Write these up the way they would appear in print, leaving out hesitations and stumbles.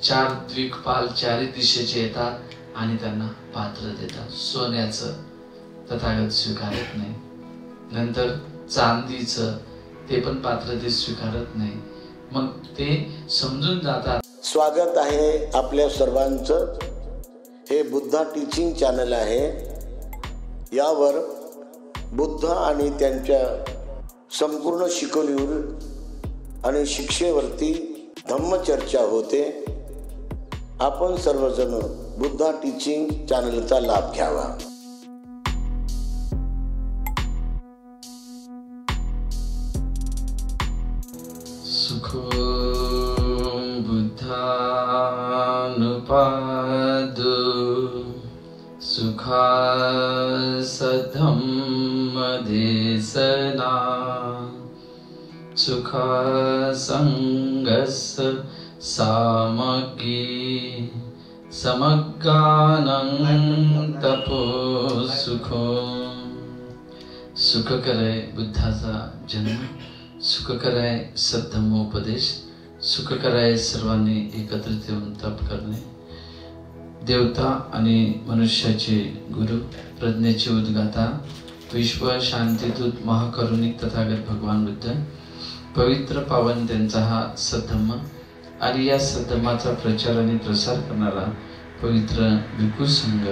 चार द्विकपाल चारी दिशेचे येतात आणि त्यांना पात्र देतात. सोन्याचं तथागत स्वीकारत नाही, नंतर चांदीचं ते पण पात्र ते स्वीकारत नाही. मग ते समजून जातात. स्वागत आहे आपल्या सर्वांचं. हे बुद्धा टीचिंग चॅनल आहे. यावर बुद्ध आणि त्यांच्या संपूर्ण शिकवणीवर आणि शिक्षेवरती धम्मचर्चा होते. आपण सर्वजण बुद्धा टीचिंग चॅनलचा लाभ घ्यावा. सुखो बुद्धानुपादो सुखासधम्मदेशना सुखासंगस्य सामग्री समग्गानं तपो सुखो. सुखकर आहे बुद्धाचा जन्म, सुखकर आहे सद्धम्मोपदेश, सुखकर आहे सर्वांनी एकत्रित येऊन तप करणे. देवता आणि मनुष्याचे गुरु, प्रज्ञेचे उद्गाता, विश्व शांतीदूत, महाकरुणिक तथागत भगवान बुद्ध, पवित्र पावन त्यांचा हा सद्धम्म आणि या सद्धम्माचा प्रचार आणि प्रसार करणारा पवित्र भिक्खू संघ,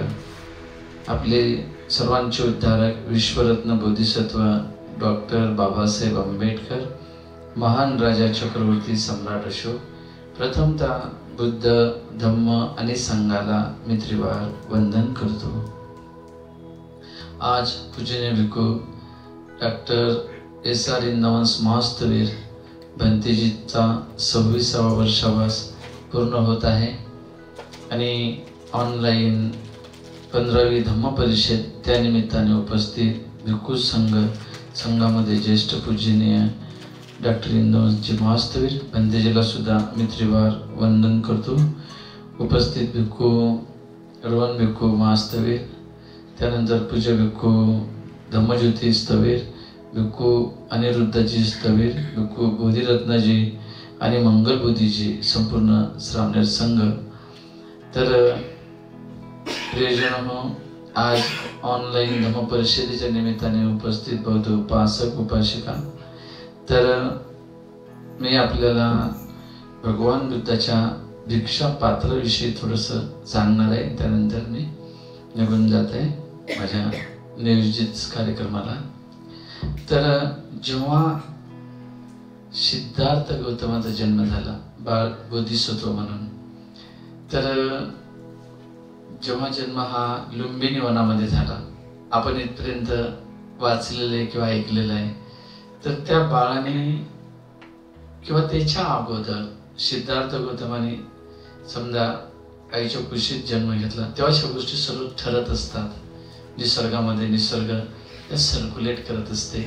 आपले सर्वांचे उद्धारक विश्वरत्न बोधिसत्व डॉक्टर बाबासाहेब आंबेडकर, महान राजा चक्रवर्ती सम्राट अशोक, प्रथमतः बुद्ध, धम्म आणि संघाला मी त्रिवार वंदन करतो. आज पूजनीय भिक्खू डॉक्टर SR नवंस महास्तवीर भंतेजीचा 26वा वर्षावास पूर्ण होत आहे आणि ऑनलाईन 15वी धम्म परिषद त्या निमित्ताने उपस्थित भिक्खू संघामध्ये ज्येष्ठ पूजनीय डॉक्टर इंदवंसजी महास्तवीर भंतेजीला सुद्धा मी त्रिवार वंदन करतो. उपस्थित भिक्खू रोहन भिक्खू महास्तवीर, त्यानंतर पूज्य भिक्खू धम्मज्योती स्थवीर, भिक्खू अनिरुद्धजी स्थवीर, भिक्खू बोधिरत्नजी आणि मंगलबुद्धीजी, संपूर्ण श्रावणेर संघ. तर प्रियजनो, आज ऑनलाईन धम्म परिषदेच्या निमित्ताने उपस्थित बौद्ध उपासक उपासिका, तर मी आपल्याला भगवान बुद्धाच्या भिक्षा पात्राविषयी थोडंसं सांगणार आहे. त्यानंतर मी निघून जात आहे माझ्या नियोजित कार्यक्रमाला. तर जेव्हा सिद्धार्थ गौतमाचा जन्म झाला बाळ बोधिसत्व म्हणून, तर जेव्हा जन्म हा लुंबिनी वनामध्ये झाला, आपण इथपर्यंत वाचलेलं आहे किंवा ऐकलेलं आहे. तर त्या बाळाने किंवा त्याच्या अगोदर सिद्धार्थ गौतमाने समजा आईच्या कुशीत जन्म घेतला, तेव्हाच्या गोष्टी सर्व ठरत असतात. निसर्गामध्ये निसर्ग सर्क्युलेट करत असते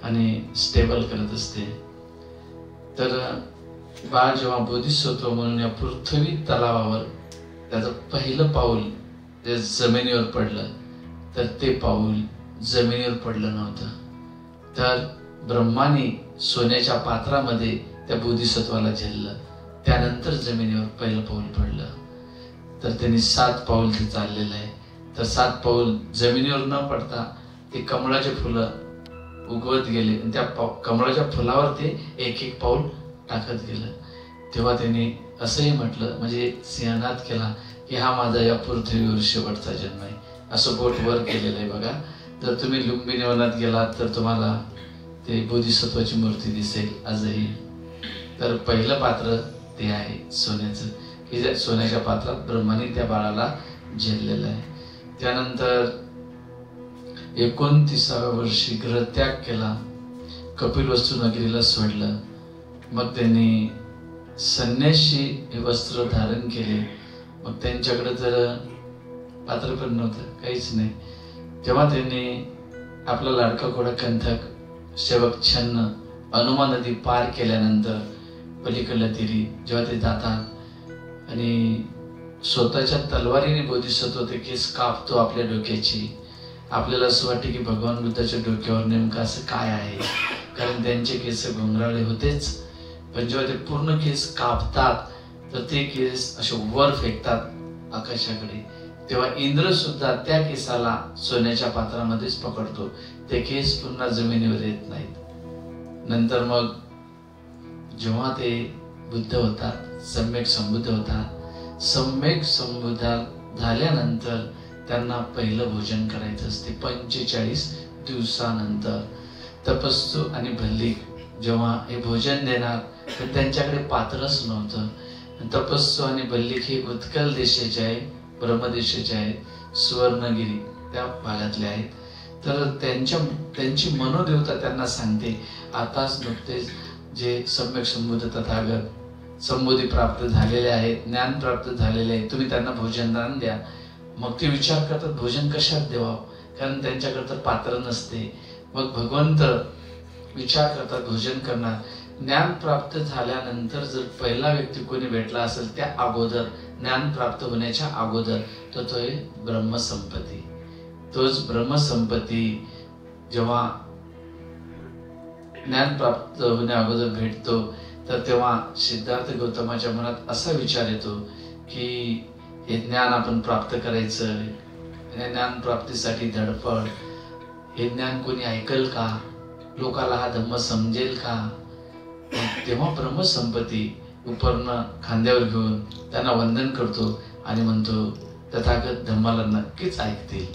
आणि स्टेबल करत असते. तर बाळ जेव्हा बोधिसत्व म्हणून या पृथ्वी तलावावर त्याचं पहिलं पाऊल जे जमिनीवर पडलं, तर ते पाऊल जमिनीवर पडलं नव्हतं. तर ब्रह्माने सोन्याच्या पात्रामध्ये त्या बोधिसत्वाला झेललं, त्यानंतर जमिनीवर पहिलं पाऊल पडलं. तर त्यांनी 7 पाऊल ते चाललेलं आहे. तर 7 पाऊल जमिनीवर न पडता ते कमळाचे फुलं उगवत गेले आणि त्या कमळाच्या फुलावर ते एक एक पाऊल टाकत गेलं. तेव्हा त्यांनी असंही म्हटलं, म्हणजे सिंहनाद केला की हा माझा या पृथ्वीवर शेवटचा जन्म आहे. असं बोट वर केलेलं आहे बघा. जर तुम्ही लुंबिनी वनात गेलात तर तुम्हाला ते बोधिसत्वाची मूर्ती दिसेल आजही. तर पहिलं पात्र ते आहे सोन्याचं, की ज्या सोन्याच्या पात्रात ब्रह्माने त्या बाळाला झेललेलं आहे. त्यानंतर 29व्या वर्षी ग्रहत्याग केला, कपिलवस्तू नगरीला सोडलं. मग त्यांनी संन्यासी हे वस्त्र धारण केले. मग त्यांच्याकडे तर पात्र पण नव्हतं, काहीच नाही. तेव्हा त्यांनी आपला लाडका घोडा कंथक सेवक छन्न अनुमा नदी पार केल्यानंतर पलीकडल्या तीरी जेव्हा ते जातात आणि स्वतःच्या तलवारीने बोधिसत्व ते केस कापतो आपल्या डोक्याची. आपल्याला असं वाटते की भगवान बुद्धाच्या डोक्यावर नेमकं असं काय आहे, कारण त्यांचे केस घुंगराळे होतेच. पण जेव्हा ते पूर्ण केस कापतात तर ते केस असे वर फेकतात आकाशाकडे, तेव्हा इंद्र सुद्धा त्या केसाला सोन्याच्या पात्रामध्येच पकडतो, ते केस पुन्हा जमिनीवर येत नाहीत. नंतर मग जेव्हा ते बुद्ध होतात, सम्यक संबुद्ध होतात, सम्यक संबुद्ध झाल्यानंतर त्यांना पहिलं भोजन करायचं असते 45 दिवसानंतर. तपस्सू आणि भल्लिक जेव्हा हे भोजन देणार तर त्यांच्याकडे पात्रच नव्हतं. तपस्सू आणि भल्लिक हे उत्कल देशाचे आहे, ब्रह्मदेशाचे आहेत, सुवर्णगिरी त्या भागातले आहेत. तर त्यांची मनोदेवता त्यांना सांगते, आताच नुकतेच जे सम्यक संबुद्ध तथागत संबोधी प्राप्त झालेले आहेत, ज्ञान प्राप्त झालेले आहे, तुम्ही त्यांना भोजन दान द्या. मग ते विचार करतात भोजन कशात द्यावं, कारण त्यांच्याकडे तर पात्र नसते. मग भगवंत विचार करतात भोजन करणार. ज्ञान प्राप्त झाल्यानंतर जर पहिला व्यक्ती कोणी भेटला असेल त्या अगोदर, ज्ञान प्राप्त होण्याच्या अगोदर, तर तो आहे ब्रह्मसंपत्ती. तोच ब्रह्मसंपत्ती जेव्हा ज्ञान प्राप्त होण्या अगोदर भेटतो, तर तेव्हा सिद्धार्थ गौतमाच्या मनात असा विचार येतो की हे ज्ञान आपण प्राप्त करायचं, या ज्ञान प्राप्तीसाठी धडपड, हे ज्ञान कोणी ऐकल का, लोकाला हा धम्म समजेल का. तेव्हा ब्रह्मसंपत्ती उपरनं खांद्यावर घेऊन त्यांना वंदन करतो आणि म्हणतो तथागत धम्माला नक्कीच ऐकतील,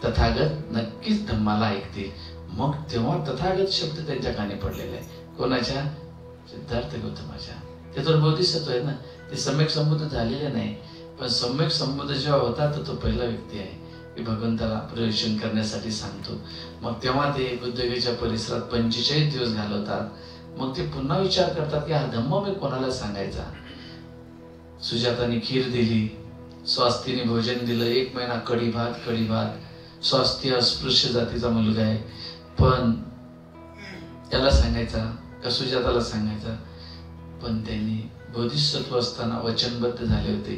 तथागत नक्कीच धम्माला ऐकतील. मग तेव्हा तथागत शब्द त्यांच्या कानी पडलेला आहे. कोणाच्या? सिद्धार्थ गौतमाच्या. ते तर बोधिसत्व आहे ना, ते सम्यक संबुद्ध झालेले नाही, पण सम्यक संबुद्ध जेव्हा होता तर तो पहिला व्यक्ती आहे की भगवंताला प्रवेशन करण्यासाठी सांगतो. मग तेव्हा ते बुद्धगयेच्या परिसरात 45 दिवस घालवतात. मग ते पुन्हा विचार करतात की हा धम्म मी कोणाला सांगायचा. सुजाताने खीर दिली, स्वास्तीने भोजन दिलं, 1 महिना कढी भात. स्वास्ती अस्पृश्य जातीचा मुलगा आहे, पण त्याला सांगायचा का सुजाताला सांगायचा. पण त्यांनी बोधिसत्व असताना वचनबद्ध झाले होते.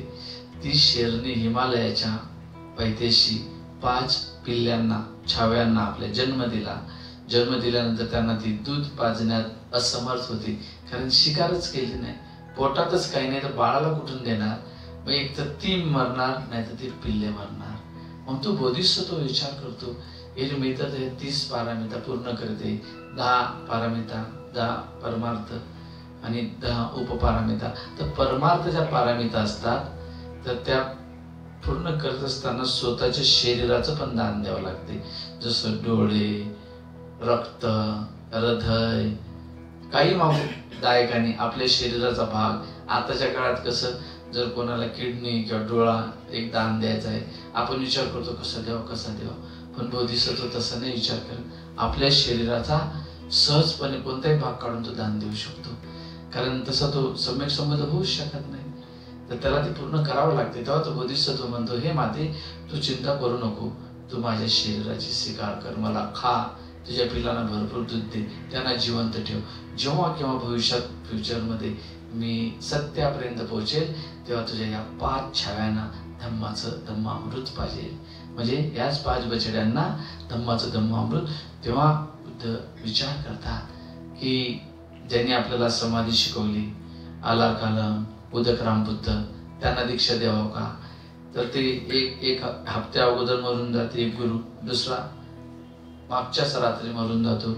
ती शेरणी हिमालयाच्या पायथ्याशी 5 पिल्ल्यांना, छाव्यांना आपल्या जन्म दिला. जन्म दिल्यानंतर त्यांना ती दूध पाजण्यात असमर्थ होती, कारण शिकारच केली नाही, पोटातच काही नाही, तर बाळाला कुठून देणार. मग एक तर ती मरणार, नाही तर ती पिल्ले मरणार. मग तो बोधिसत्व विचार करतो, हे जे मिळतात हे 30 पारामिता पूर्ण करते, 10 पारामिता, 10 परमार्थ आणि 10 उपपारामिता. तर परमार्थ ज्या पारामिता असतात तर त्या पूर्ण करत असताना स्वतःच्या शरीराचं पण दान द्यावं लागते. जसं डोळे, रक्त, हृदय, काही दायकाने आपल्या शरीराचा भाग. आताच्या काळात कसं, जर कोणाला किडनी किंवा डोळा एक दान द्यायचा आहे, आपण विचार करतो कसा द्यावा. पण बोधिसत्व तसं नाही विचार करत, आपल्या शरीराचा सहजपणे कोणताही भाग काढून तो दान देऊ शकतो. कारण तसा तो सम्यक संबंध होऊच शकत नाही, तर त्याला ते पूर्ण करावं लागते. तेव्हा तो बोधिसत्व म्हणतो, हे माते तू चिंता करू नको, तू माझ्या शरीराची स्वीकार कर, मला खा, तुझ्या पिलांना भरपूर दूध दे, त्यांना जिवंत ठेव. जेव्हा केव्हा भविष्यात फ्युचरमध्ये मी सत्यापर्यंत पोहोचेल तेव्हा तुझ्या या 5 छाव्यांना धम्माचं धम्मामृत पाहिजे, म्हणजे याच 5 बछड्यांना धम्माचं धम्मामृत. तेव्हा बुद्ध विचार करतात की ज्यांनी आपल्याला समाधी शिकवली, आला कालम, उदकराम बुद्ध, त्यांना दीक्षा द्यावं का. तर ते एक हप्त्या अगोदर मरून जाते एक गुरु, दुसरा मागच्याच रात्री मरून जातो.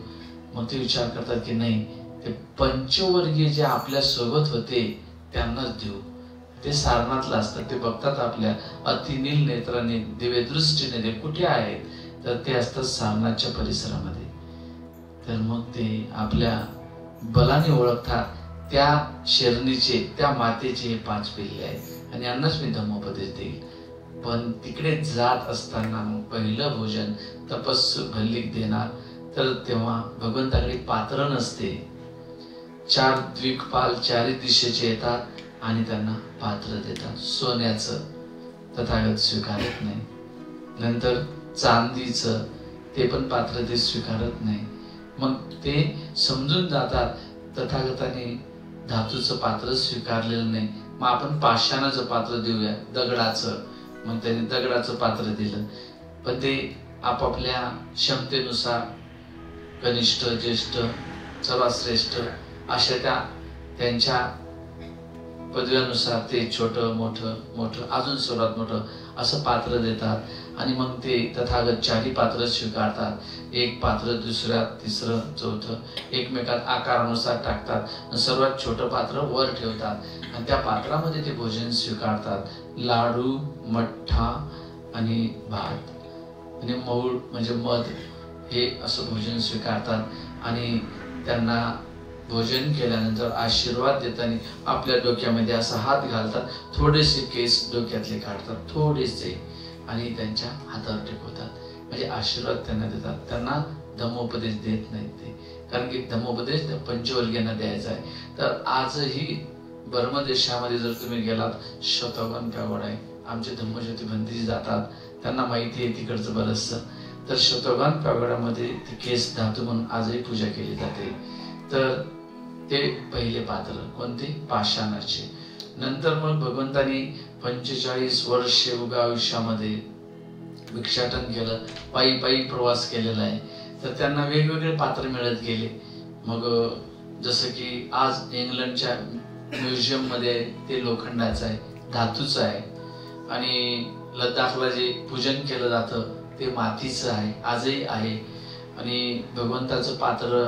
मग ते विचार करतात की नाही, ते पंचवर्गीय जे आपल्या सोबत होते त्यांनाच देऊ. ते सारनाथला असतात, ते बघतात आपल्या अतिनील नेत्राने, दिव्य दृष्टीने ते कुठे आहेत, तर ते असतात सारनाथच्या परिसरामध्ये. तर मग ते आपल्या बलाने ओळखतात त्या शेरणीचे, त्या मातेचे हे 5 पिल्ले आहेत आणि यांनाच मी धम्मोपदेश देईल. पण तिकडे जात असताना मग पहिलं भोजन तपस्सू भल्लिक देणार. तर तेव्हा भगवंताकडे पात्र नसते, 4 द्विकपाल 4 दिशेचे येतात आणि त्यांना पात्र देतात. सोन्याचं तथागत स्वीकारत नाही, नंतर चांदीचं ते पण पात्र ते स्वीकारत नाही. मग ते समजून जातात तथागताने धातूचं पात्र स्वीकारलेलं नाही, मग आपण पाषाणाचं पात्र देऊया, दगडाचं. मग त्यांनी दगडाचं पात्र दिलं, पण ते आपापल्या क्षमतेनुसार कनिष्ठ, ज्येष्ठ, सर्वात श्रेष्ठ अशा त्यांच्या पदव्यानुसार ते छोटं मोठं मोठं अजून सर्वात मोठं असं पात्र देतात आणि मग ते तथागत 4 पात्र स्वीकारतात. एक पात्र दुसऱ्या तिसरं चौथं एकमेकात आकारानुसार टाकतात आणि सर्वात छोटं पात्र वर ठेवतात आणि त्या पात्रामध्ये ते भोजन स्वीकारतात. लाडू, मठ्ठा आणि भात आणि मऊळ म्हणजे मध हे असं भोजन स्वीकारतात आणि त्यांना भोजन केल्यानंतर आशीर्वाद देताना आपल्या डोक्यामध्ये असा हात घालतात. थोडेसे केस डोक्यातले काढतात थोडेसे आणि त्यांच्या हातावर टेकवतात म्हणजे आशीर्वाद त्यांना देतात. त्यांना धम्मोपदेश देत नाहीत ते, कारण की धम्मोपदेश पंचवर्गीयांना द्यायचा आहे. तर आजही बर्मा देशामध्ये जर तुम्ही गेलात शतोगन पॅगोडा आहे. आमचे धम्मज्योती भंतेजी जातात, त्यांना माहिती आहे तिकडचं बरंचसं. तर शतोगन पॅगोडामध्ये ती केस धातू म्हणून आजही पूजा केली जाते. तर ते पहिले पात्र कोणते? पाषाणाचे. नंतर मग भगवंतानी 45 वर्षे उभ्या आयुष्यामध्ये भिक्षाटन केलं, पायी पायी प्रवास केलेला आहे. तर त्यांना वेगवेगळे पात्र मिळत गेले. मग जसं की आज इंग्लंडच्या म्युझियम मध्ये ते लोखंडाचं आहे, धातूचं आहे आणि लद्दाखला जे पूजन केलं जातं ते मातीचं आहे, आजही आहे. आणि भगवंताचं पात्र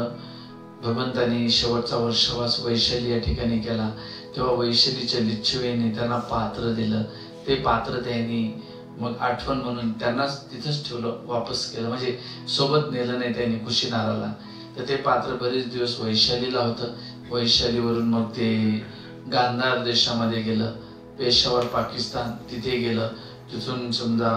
भगवंतानी शेवटचा वर्षवास वैशाली या ठिकाणी केला तेव्हा वैशालीच्या लिच्छवीने त्यांना पात्र दिलं. ते पात्र त्यांनी मग आठवण म्हणून त्यांनाच तिथंच ठेवलं, वापस केलं, म्हणजे सोबत नेलं नाही त्यांनी कुशीनाराला. तर ते पात्र बरेच दिवस वैशालीला होतं. वैशालीवरून मग ते गांधार देशामध्ये गेलं, पेशावर पाकिस्तान तिथे गेलं, तिथून समजा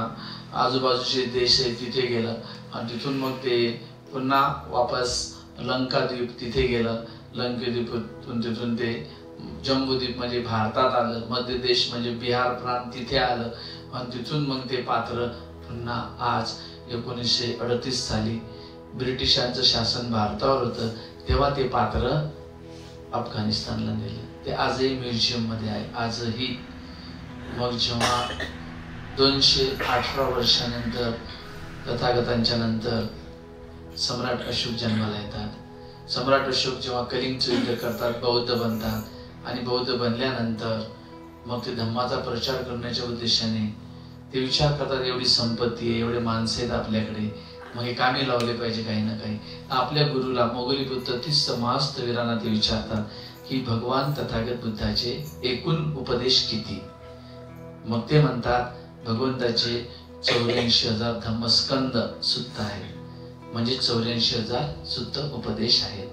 आजूबाजूचे देश आहे तिथे गेलं आणि तिथून मग ते पुन्हा वापस लंकाद्वीप तिथे गेलं. लंकेद्वीपातून तिथून ते जम्बूद्वीप म्हणजे भारतात आलं, मध्य देश म्हणजे बिहार प्रांत तिथे आलं आणि तिथून मग ते पात्र पुन्हा आज 1938 साली ब्रिटिशांचं शासन भारतावर होतं तेव्हा ते पात्र अफगाणिस्तानला नेलं. ते आजही म्युझियम मध्ये आहे आजही. मग जेव्हा 218 वर्षानंतर तथागतांच्या नंतर सम्राट अशोक जन्माला येतात. सम्राट अशोक जेव्हा कलिंगचं युद्ध करतात, बौद्ध बनतात आणि बौद्ध बनल्यानंतर मग ते धम्माचा प्रचार करण्याच्या उद्देशाने ते विचार करतात एवढी संपत्ती आहे, एवढे माणसं आहेत आपल्याकडे, मग हे कामी लावले पाहिजे काही ना काही. आपल्या गुरुला मोगली बुद्ध 30 महास्तवीरांना ते विचारतात की भगवान तथागत बुद्धाचे एकूण उपदेश किती? मग ते म्हणतात भगवंताचे 84,000 धम्मस्कंद सुत्त आहेत, म्हणजे 84,000 सुत्त उपदेश आहेत.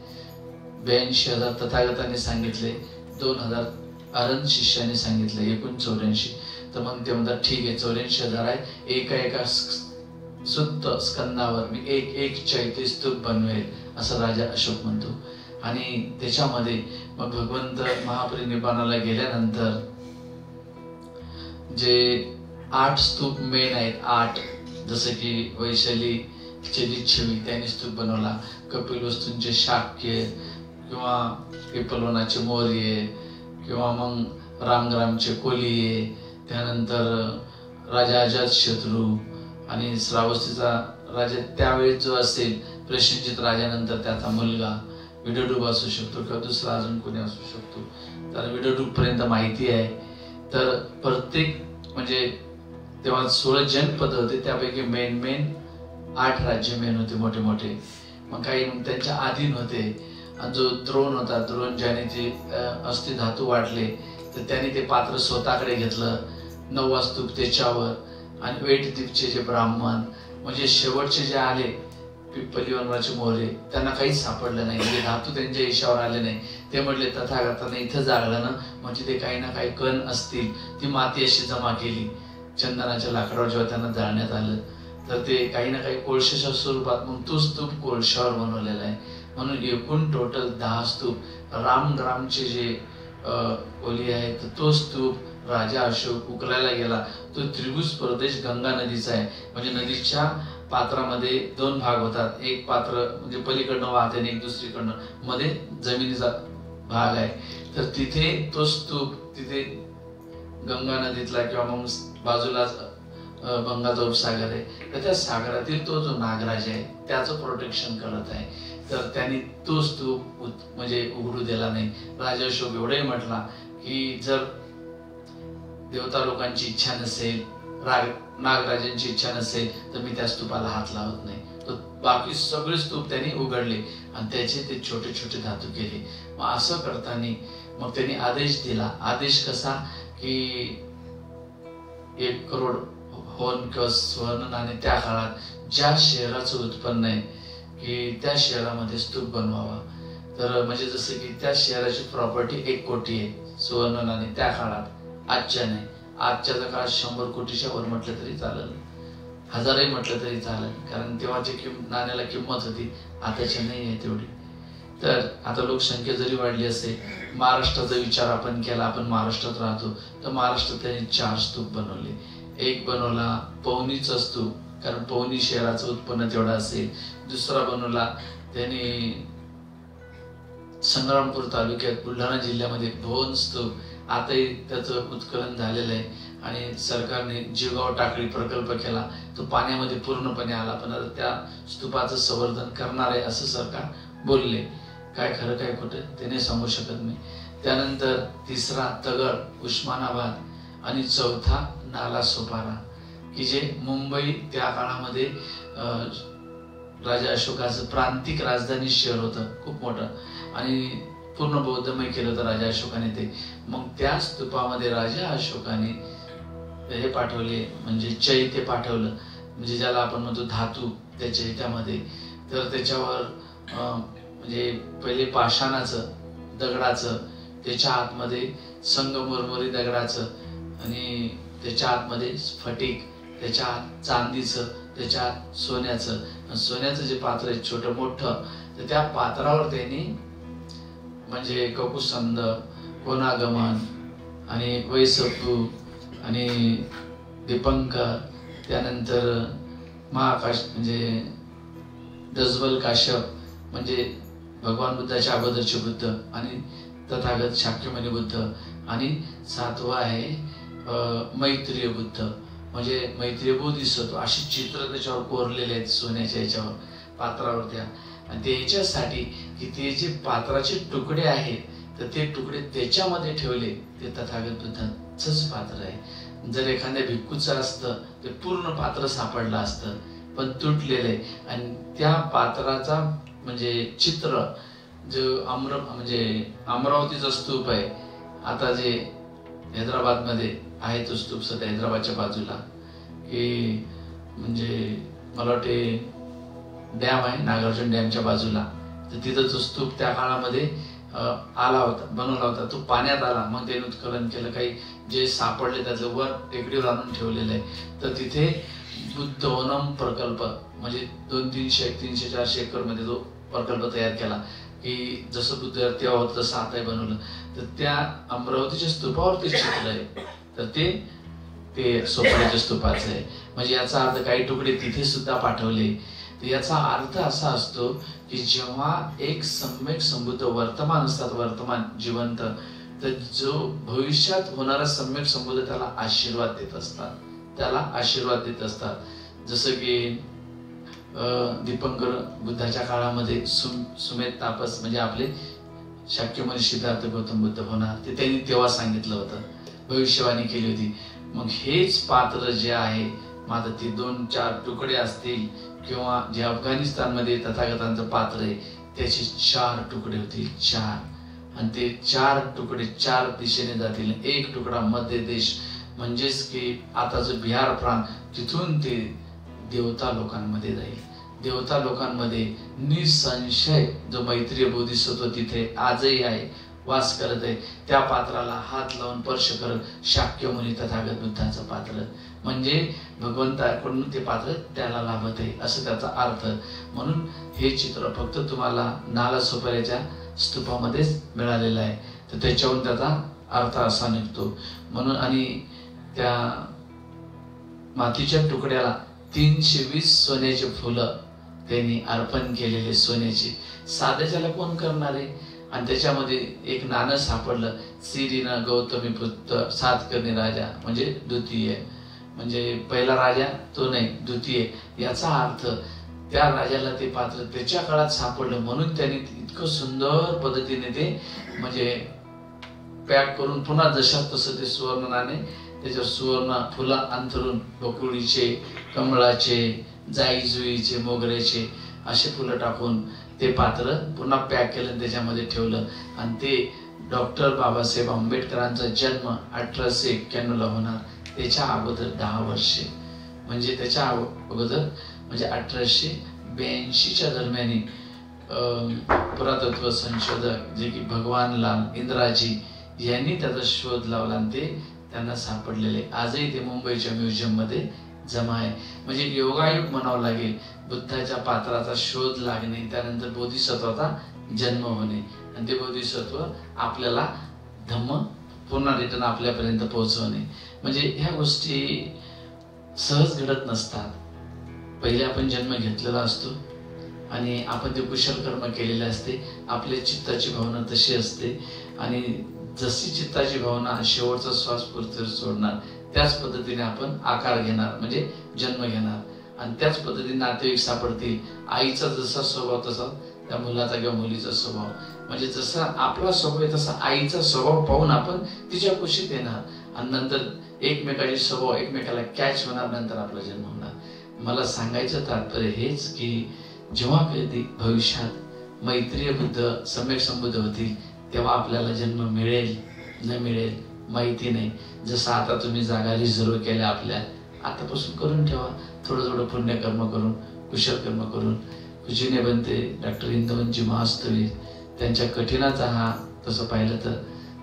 82,000 तथागतांनी सांगितले, 2,000 अरंत शिष्याने सांगितले, एकूण 84. तर मग ते म्हणतात ठीक आहे 84,000 आहे, एका सुत्त स्कंदावर मी एक चैत्य स्तूप बनवेल असं राजा अशोक म्हणतो. आणि त्याच्यामध्ये मग भगवंत महापरिनिर्वाणाला गेल्यानंतर जे 8 स्तूप मेन आहेत, 8 जसं की वैशाली लिच्छवी त्यांनी स्तूप बनवला, कपिलवस्तूंचे शाक्य किंवा पिपलवनाचे मोर्ये किंवा मग रामग्रामचे कोलिये, त्यानंतर राजा अजातशत्रू आणि श्रावस्तीचा राजा त्यावेळेस जो असेल प्रसेनजित राजानंतर त्याचा मुलगा विडोडूब असू शकतो किंवा दुसरा अजून कोणी असू शकतो. तर विडोडूब पर्यंत माहिती आहे. तर प्रत्येक म्हणजे तेव्हा 16 जनपद होते, त्यापैकी मेन 8 राज्य मेन होते मोठे मोठे. मग काही त्यांच्या अधीन होते आणि जो द्रोण होता, द्रोण ज्याने ते अस्थि धातू वाटले तर त्यांनी ते पात्र स्वतःकडे घेतलं. 9वा स्तूप त्याच्यावर आणि वेटद्वीपचे जे ब्राह्मण म्हणजे शेवटचे जे आले पिपलीवनाचे मोरे त्यांना काहीच सापडलं नाही, म्हणजे धातू त्यांच्या ईशावर आले नाही. ते म्हटले तथागतांना इथं जागलं ना म्हणजे ते काही ना काही कण असतील, ती माती अशी जमा केली. चंदनाच्या लाकडावर जेव्हा त्यांना जाळण्यात आलं तर ते काही ना काही कोळशाच्या स्वरूपात मग तो स्तूप कोळशावर बनवलेला आहे. म्हणून एकूण टोटल 10 स्तूप. रामग्रामचे जे ओली आहे तर तो स्तूप राजा अशोक उकलायला गेला, तो त्रिभुज प्रदेश गंगा नदीचा आहे. म्हणजे नदीच्या पात्रामध्ये 2 भाग होतात, एक पात्र म्हणजे पलीकडनं वाहते आणि एक दुसरीकडनं मध्ये जमिनीचा भाग आहे. तर तिथे तो स्तूप तिथे गंगा नदीतला किंवा मग बाजूलाच बंगालचा उपसागर आहे, तर त्या सागरातील तो जो नागराज आहे त्याचं प्रोटेक्शन करत आहे. तर त्यांनी तो स्तूप म्हणजे उघडू दिला नाही. राजा अशोक एवढंही म्हटला की जर देवता लोकांची इच्छा नसेल, नागराजांची इच्छा नसेल तर मी त्या स्तूपाला हात लावत नाही. तर बाकी सगळे स्तूप त्यांनी उघडले आणि त्याचे ते छोटे छोटे धातू केले. मग असं करताना मग त्यांनी आदेश दिला. आदेश कसा की 1 करोड होन किंवा स्वर्ण नाणे त्या काळात ज्या शहराचं उत्पन्न आहे की त्या शहरामध्ये स्तूप बनवावा. तर म्हणजे जसं की त्या शहराची प्रॉपर्टी 1 कोटी आहे सुवर्ण नाणे त्या काळात, आजच्या नाही. आजच्या काळात 100 कोटीच्या वर म्हटलं तरी चालेल, 1000ही म्हटलं तरी चालेल, कारण तेव्हाची नाण्याला किंमत होती, आताची नाही आहे तेवढी. तर आता लोकसंख्या जरी वाढली असेल, महाराष्ट्राचा विचार आपण केला, आपण महाराष्ट्रात राहतो, तर महाराष्ट्रात त्यांनी 4 स्तूप बनवले. एक बनवला पवनीचा स्तूप, कारण पवनी शहराचं उत्पन्न तेवढं असेल. दुसरा बनवला त्यांनी संग्रामपूर तालुक्यात बुलढाणा जिल्ह्यामध्ये भोवन स्तूप, आताही त्याचं उत्खनन झालेलं आहे आणि सरकारने जीवगाव टाकळी प्रकल्प केला. तो पाण्यामध्ये पूर्णपणे आला, पण आता त्या स्तूपाचं संवर्धन करणार आहे असं सरकार बोलले. काय खरं काय खोटं ते नाही सांगू शकत मी. त्यानंतर तिसरा तगड उस्मानाबाद आणि चौथा नालासोपारा, की जे मुंबई त्या काळामध्ये राजा अशोकाचं प्रांतिक राजधानी शहर होतं, खूप मोठं, आणि पूर्ण बौद्धमय केलं होतं राजा अशोकाने ते. मग त्या स्तूपामध्ये राजा अशोकाने हे पाठवले, म्हणजे चैत्य पाठवलं, म्हणजे ज्याला आपण म्हणतो धातू त्या चैत्यामध्ये. तर त्याच्यावर म्हणजे पहिले पाषाणाचं दगडाचं, त्याच्या आतमध्ये संगमरमरी दगडाचं, आणि त्याच्या आतमध्ये स्फटिक, त्याच्या आत चांदीचं, त्याच्या आत सोन्याचं. सोन्याचं जे पात्र आहे छोटं मोठं, तर त्या पात्रावर त्यांनी म्हणजे ककुसंद, कोणागमन आणि वैसपू आणि दीपंकर, त्यानंतर महाकाश म्हणजे दजबल काश्यप म्हणजे भगवान बुद्धाच्या अगोदरचे बुद्ध, आणि तथागत शाक्यमुनी बुद्ध, आणि 7वा आहे मैत्रीय बुद्ध म्हणजे मैत्रीय बोधिसत्व. अशी चित्र त्याच्यावर कोरलेले आहेत सोन्याच्या याच्यावर पात्रावर त्या. आणि ते याच्यासाठी की ते जे पात्राचे तुकडे आहेत तर ते तुकडे त्याच्यामध्ये ठेवले, ते तथागत बुद्धांचंच पात्र आहे. जर एखाद्या भिक्खूचं असतं ते पूर्ण पात्र सापडलं असतं, पण तुटलेलं आहे. आणि त्या पात्राचा म्हणजे चित्र जो म्हणजे अमरावतीचा स्तूप आहे, आता जे हैदराबादमध्ये आहे तो स्तूप सध्या हैदराबादच्या बाजूला, की म्हणजे मला वाटते डॅम आहे नागार्जुन डॅमच्या बाजूला, तर तिथं जो स्तूप त्या काळामध्ये आला होता, बनवला होता, तो पाण्यात आला. मग त्याने उत्खनन केलं, काही जे सापडले त्याचं वर टेकडीवर आणून ठेवलेलं आहे. तर तिथे बुद्धवनम प्रकल्प म्हणजे 200-300, 300-400 एकर मध्ये जो प्रकल्प तयार केला, की जसं बुद्ध तेव्हा होतं तसं आताही बनवलं. तर त्या अमरावतीच्या स्तूपावर ते चित्र आहे, तर ते सोपाऱ्याच्या स्तूपाचं आहे. म्हणजे याचा अर्थ काही तुकडे तिथे सुद्धा पाठवले. तर याचा अर्थ असा असतो की जेव्हा एक सम्यक संबुद्ध वर्तमान असतात, वर्तमान जिवंत, तर जो भविष्यात होणारा सम्यक संबुद्ध त्याला आशीर्वाद देत असतात, त्याला आशीर्वाद देत असतात. जसं की दीपंकर बुद्धाच्या काळामध्ये सुमेध तापस म्हणजे आपले शाक्यमुनी सिद्धार्थ गौतम बुद्ध होणार, ते त्यांनी तेव्हा सांगितलं होतं, भविष्यवाणी केली होती. मग हेच पात्र जे आहे, माझं ते 2-4 तुकडे असतील, किंवा जे अफगाणिस्तानमध्ये तथागतांचं पात्र आहे त्याचे 4 तुकडे होतील, 4, आणि ते 4 तुकडे 4 दिशेने जातील. एक तुकडा मध्य देश म्हणजेच की आता जो बिहार प्रांत, तिथून ते देवता लोकांमध्ये जाईल. देवता लोकांमध्ये निसंशय जो मैत्रीय बोधिसत्व तिथे आजही आहे, वास करत आहे, त्या पात्राला हात लावून स्पर्श करत शाक्यमुनी तथागत बुद्धाचं पात्र, म्हणजे भगवंताकडून ते पात्र त्याला लाभत आहे असं त्याचा अर्थ. म्हणून हे चित्र फक्त तुम्हाला नालासोपाऱ्याच्या स्तूपामध्येच मिळालेलं आहे, तर त्याच्यावरून त्याचा अर्थ असा निघतो. म्हणून आणि त्या मातीच्या तुकड्याला 320 सोन्याचे फुलं त्यांनी अर्पण केलेले, सोन्याचे. साध्याच्याला कोण करणार आहे? आणि त्याच्यामध्ये एक नाणं सापडलं, सिरीना गौतमी पुत्र सातकर्णी राजा म्हणजे द्वितीय, म्हणजे पहिला राजा तो नाही, द्वितीय. याचा अर्थ त्या राजाला ते पात्र त्याच्या काळात सापडलं, म्हणून त्यांनी इतकं सुंदर पद्धतीने ते म्हणजे पॅक करून पुन्हा जशा तसं ते सुवर्ण नाणे त्याच्यावर सुवर्ण फुलं अंथरून बकुळीचे, कमळाचे, जाईजुईचे, मोगऱ्याचे असे फुलं टाकून ते पात्र पुन्हा पॅक केलं, त्याच्यामध्ये ठेवलं. आणि ते डॉक्टर बाबासाहेब आंबेडकरांचा जन्म 1891ला होणार, त्याच्या अगोदर 10 वर्षे, म्हणजे त्याच्या अगोदर म्हणजे 1882च्या दरम्यान पुरातत्व संशोधक जे की भगवान लाल इंद्राजी यांनी त्याचा शोध लावला आणि ते त्यांना सापडलेले आजही ते मुंबईच्या म्युझियममध्ये जमा आहे. म्हणजे योगायोग म्हणावं लागेल बुद्धाच्या पात्राचा शोध लागणे, त्यानंतर बोधिसत्वाचा जन्म होणे आणि ते बोधिसत्व आपल्याला धम्म पुन्हा रिटर्न आपल्यापर्यंत पोहोचवणे. म्हणजे ह्या गोष्टी सहज घडत नसतात. पहिले आपण जन्म घेतलेला असतो आणि आपण ते कुशल कर्म केलेले असते, आपल्या चित्ताची भावना तशी असते आणि जशी चित्ताची भावना शेवटचा श्वास पृथ्वीवर सोडणार त्याच पद्धतीने आपण आकार घेणार म्हणजे जन्म घेणार आणि त्याच पद्धतीने नातेवाईक सापडतील. आईचा जसा स्वभाव तसा त्या मुलाचा किंवा मुलीचा स्वभाव, म्हणजे जसा आपला स्वभाव आहे तसा आईचा स्वभाव पाहून आपण तिच्या कुशीत येणार आणि नंतर एकमेकाचे स्वभाव एकमेकाला कॅच होणार, नंतर आपला जन्म होणार. मला सांगायचं तात्पर्य हेच की जेव्हा कधी भविष्यात मैत्रीय बुद्ध सम्यक संबुद्ध होतील तेव्हा आपल्याला जन्म मिळेल न मिळेल माहिती नाही. जसं आता तुम्ही जागा रिझर्व केल्या आपल्या, आतापासून करून ठेवा, थोडं थोडं पुण्यकर्म करून कुशल कर्म करून. कुजीने बनते डॉक्टर इंदवनजी महास्तवी त्यांच्या कठीणाचा हा तसं पाहिलं तर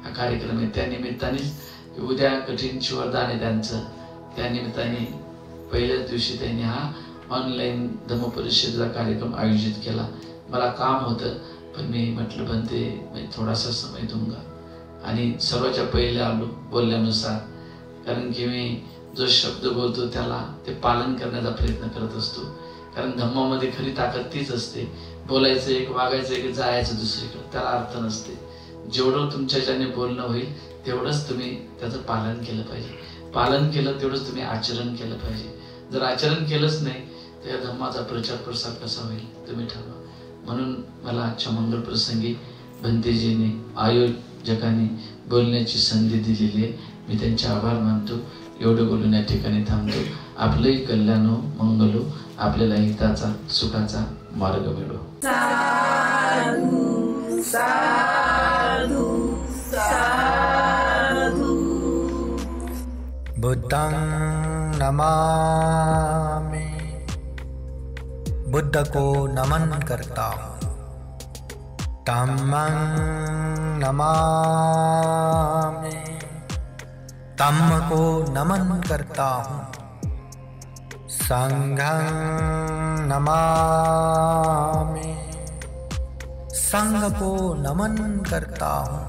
हा कार्यक्रम आहे. त्या निमित्तानेच उद्या कठीणची वरदान आहे त्यांचं, त्या निमित्ताने पहिल्याच दिवशी त्यांनी हा ऑनलाईन धम्मपरिषदेचा कार्यक्रम आयोजित केला. मला काम होतं पण मी म्हटलं बनते मी थोडासा समय दूंगा आणि सर्वांच्या पहिले आलो बोलल्यानुसार, कारण की मी जो शब्द बोलतो त्याला ते पालन करण्याचा प्रयत्न करत असतो. कारण धम्मामध्ये खरी ताकद तीच असते, बोलायचं एक, वागायचं एक, जायचं दुसरीकडे, त्याला अर्थ नसते. जेवढं तुमच्याच्याने बोलणं होईल तेवढंच तुम्ही त्याचं पालन केलं पाहिजे. पालन केलं तेवढंच तुम्ही आचरण केलं पाहिजे. जर आचरण केलंच नाही तर या धम्माचा प्रचार प्रसार कसा होईल तुम्ही ठरवा. म्हणून मला आजच्या मंगल प्रसंगी भंतेजीने आयोजकांनी बोलण्याची संधी दिलेली आहे, मी त्यांचे आभार मानतो. एवढं बोलून या ठिकाणी थांबतो. आपलंही कल्याणो मंगलो, आपल्याला हिताचा सुखाचा मार्ग मिळो. साधू साधू साधू. बुद्धं नमामि, बुद्ध को नमन करता हूँ. धम्मं नमामि, धम्म को नमन करता हूँ. संघं नमामि, संघ को नमन करता हूँ.